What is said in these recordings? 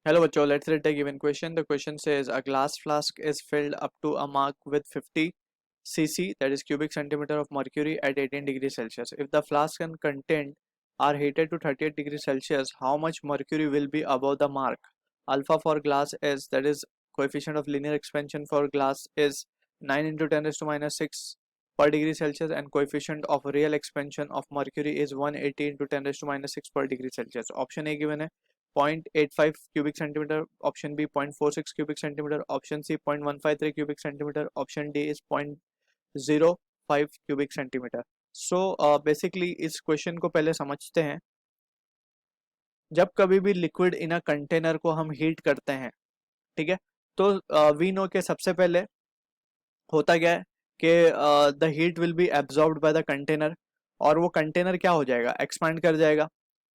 Hello, bachcho. Let's read the given question. The question says a glass flask is filled up to a mark with 50 cc, that is cubic centimeter of mercury at 18 degrees Celsius. If the flask and content are heated to 38 degrees Celsius, how much mercury will be above the mark? Alpha for glass is, that is coefficient of linear expansion for glass is 9 into 10 raised to minus 6 per degree Celsius, and coefficient of real expansion of mercury is 180 into 10 raised to minus 6 per degree Celsius. Option A given है 0.85 cubic centimeter, option B 0.46 cubic centimeter, option C 0.153 cubic centimeter, option D is 0.05 cubic centimeter. So basically इस question को पहले समझते हैं. जब कभी भी liquid in a container को हम हीट करते हैं, ठीक है, तो वी नो के सबसे पहले होता क्या है कि the heat will be absorbed by the container, और वो कंटेनर क्या हो जाएगा, एक्सपैंड कर जाएगा.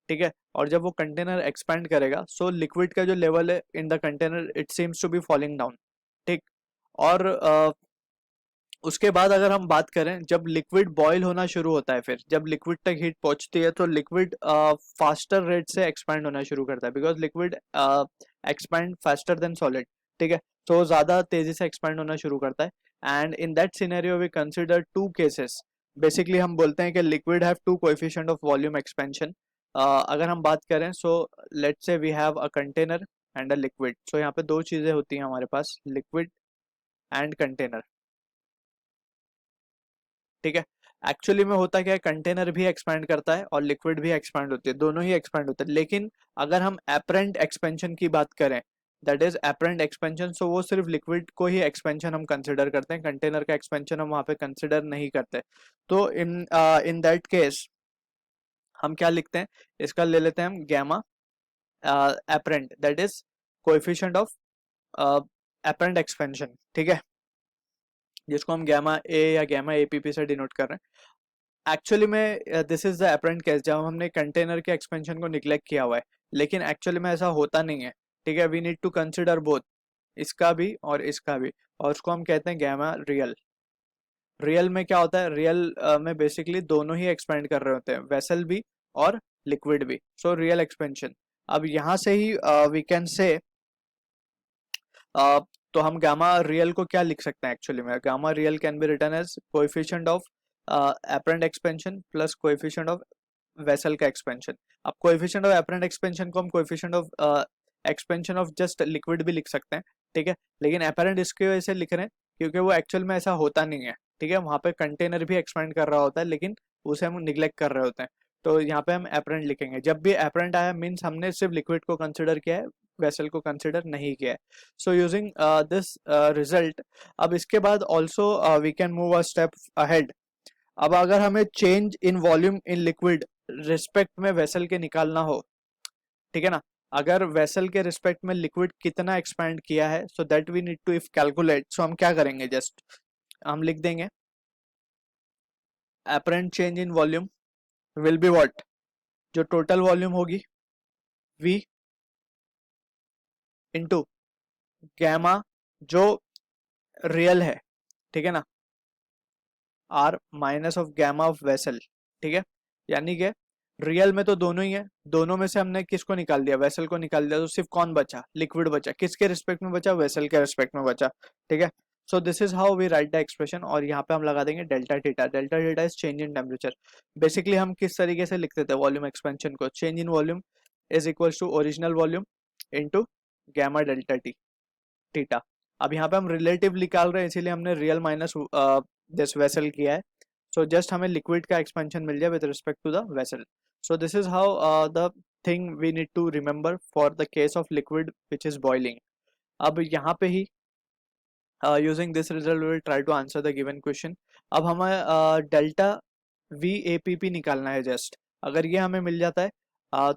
ठीक है, और जब वो कंटेनर एक्सपैंड करेगा सो लिक्विड का जो लेवल है in the container it seems to be falling down. ठीक, और उसके बाद अगर हम बात करें जब लिक्विड बॉयल होना शुरू होता है, फिर जब लिक्विड तक हीट पहुंचती है तो लिक्विड फास्टर रेट से एक्सपैंड होना शुरू करता है, because liquid expand faster than solid. ठीक है, तो ज्यादा तेजी से एक्सपैंड होना शुरू करता है. And in that scenario we consider two cases. Basically हम बोलते हैं कि liquid have two coefficient of volume expansion. अगर हम बात करें so let's say we have a container and a liquid. So यहाँ पे दो चीजें होती हैं हमारे पास, लिक्विड एंड कंटेनर. ठीक है, एक्चुअली में होता क्या है, कंटेनर भी एक्सपैंड करता है और लिक्विड भी एक्सपैंड होती है, दोनों ही एक्सपैंड होते हैं. लेकिन अगर हम एपरेंट एक्सपेंशन की बात करें, दैट इज एपरेंट एक्सपेंशन, सो वो सिर्फ लिक्विड को ही एक्सपेंशन हम कंसिडर करते हैं, कंटेनर का एक्सपेंशन हम वहां पे कंसिडर नहीं करते. तो इन दैट केस हम क्या लिखते हैं, इसका ले लेते हैं हम gamma apparent, that is coefficient of apparent expansion. ठीक है, जिसको हम गैमा ए या गैमा एपीपी से डिनोट कर रहे हैं. एक्चुअली में this is the apparent case जब हमने कंटेनर के एक्सपेंशन को निग्लेक्ट किया हुआ है, लेकिन एक्चुअली में ऐसा होता नहीं है. ठीक है, we need to consider both, इसका भी और इसका भी, और उसको हम कहते हैं गैमा रियल. रियल में क्या होता है, रियल में बेसिकली दोनों ही एक्सपेंड कर रहे होते हैं, वेसल भी और लिक्विड भी. So real expansion. अब यहां से ही वी कैन से तो हम गामा रियल को क्या लिख सकते हैं, एक्चुअली में gamma real can be written as coefficient of apparent expansion plus coefficient of vessel का एक्सपेंशन. अब कोएफिशिएंट ऑफ एपरेंट एक्सपेंशन को हम coefficient of expansion of just liquid भी लिख सकते हैं. ठीक है, लेकिन एपरेंट इसकी वजह से लिख रहे हैं क्योंकि वो एक्चुअल में ऐसा होता नहीं है. ठीक है, वहां पे कंटेनर भी एक्सपेंड कर रहा होता है लेकिन उसे हम निग्लेक्ट कर रहे होते हैं. तो यहाँ पे हम एपरेंट लिखेंगे. जब भी एपरेंट आया मीन्स हमने सिर्फ लिक्विड को कंसिडर किया है, वेसल को कंसिडर नहीं किया है. सो यूजिंग दिस रिजल्ट, अब इसके बाद also we can move a step ahead. अब अगर हमें change in volume in liquid respect में वेसल के निकालना हो, ठीक है ना, अगर वेसल के रिस्पेक्ट में लिक्विड कितना एक्सपैंड किया है, so that we need to if calculate. So हम क्या करेंगे, जस्ट हम लिख देंगे apparent change in volume will be what, जो टोटल वॉल्यूम होगी v इंटू गैमा जो रियल है, ठीक है ना, r minus of gamma of vessel. ठीक है, यानी कि रियल में तो दोनों ही है, दोनों में से हमने किसको निकाल दिया, वेसल को निकाल दिया, तो सिर्फ कौन बचा, लिक्विड बचा. किसके रिस्पेक्ट में बचा, वेसल के रिस्पेक्ट में बचा. ठीक है, so this is how we write the expression. और यहाँ पे हम लगा देंगे delta theta. Delta theta is change in temperature. Basically हम किस तरीके से लिखते थे वॉल्यूम एक्सपेंशन को, change in volume is equals to original volume into gamma delta T theta. अब यहाँ पे हम रिलेटिव निकाल रहे हैं इसीलिए हमने रियल माइनस दिस वेसल किया है. सो जस्ट हमें लिक्विड का एक्सपेंशन मिल जाए with respect to the vessel. So this is how the thing we need to remember for the case of liquid which is boiling. अब यहाँ पे ही using this result will try to answer the given question. अब हमें delta V A P P निकालना है. Just अगर ये हमें मिल जाता है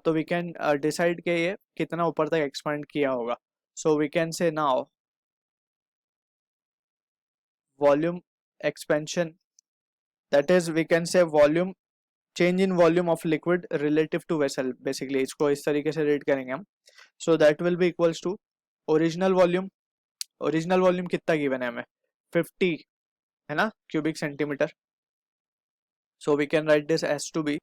तो वी कैन डिसाइड कि ये कितना ऊपर तक एक्सपेंड किया होगा. So we can say now volume expansion, that is we can say volume change in volume of liquid relative to vessel. basically इसको इस तरीके से रेट करेंगे हम. so that will be equals to original volume. original volume कितना given है हमें, 50 है ना cubic centimetre. so we can write this as to be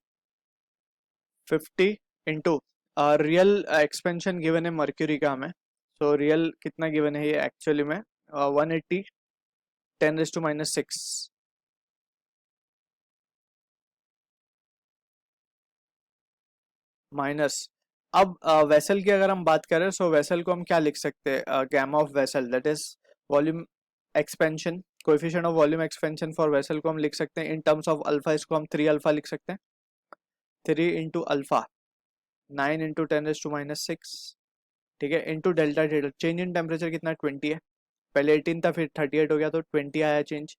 50 into real expansion given है मर्क्यूरी का हमें, सो रियल कितना गिवन है ये एक्चुअली में 180 10⁻⁻6 माइनस। अब वेसल की अगर हम बात करें, सो वेसल को हम क्या लिख सकते हैं, gamma of vessel that is volume expansion, coefficient of volume expansion for vessel को हम लिख सकते हैं इन टर्म्स ऑफ अल्फा, इसको हम 3 अल्फा लिख सकते हैं, 3 इंटू अल्फा 9 इंटू 10⁻⁻6, ठीक है, into delta delta change in temperature कितना 20 है, पहले 18 था फिर 38 हो गया तो 20 आया चेंज।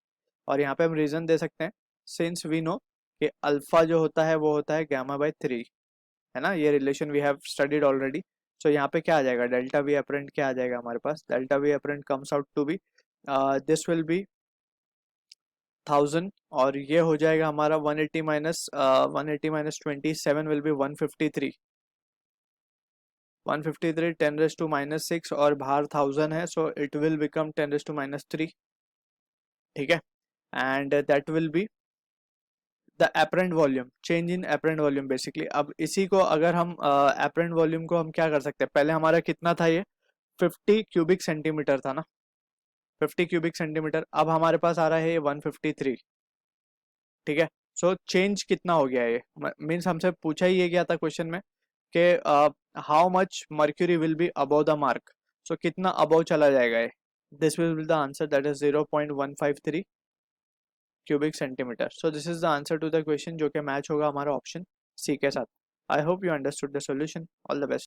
और यहाँ पे हम रीजन दे सकते हैं सिंस वी नो कि अल्फा जो होता है वो होता है गामा बाय 3, है ना, ये relation we have studied already. So यहाँ पे क्या आ जाएगा, डेल्टा वी अपरेंट क्या आ जाएगा हमारे पास, delta V apparent comes out to be this will be 1000, और ये हो जाएगा हमारा 180 माइनस विल बी 153, 153 10⁻⁻6 और बाहर 1000 है, सो इट विल बिकम 10⁻⁻3, ठीक है, and that will be the apparent volume, change in apparent volume basically. अब इसी को अगर हम एपरेंट वॉल्यूम को हम क्या कर सकते हैं, पहले हमारा कितना था ये 50 क्यूबिक सेंटीमीटर था ना, 50 क्यूबिक सेंटीमीटर, अब हमारे पास आ रहा है ये 153, ठीक है। सो चेंज कितना हो गया ये, मीन्स हमसे पूछा ही ये गया था क्वेश्चन में कि how much mercury will be above the mark, so कितना अबव चला जाएगा ये, this will be the answer that is 0.153 cubic centimetre. So this is the answer to the question जो कि मैच होगा हमारा ऑप्शन सी के साथ। I hope you understood the solution. All the best.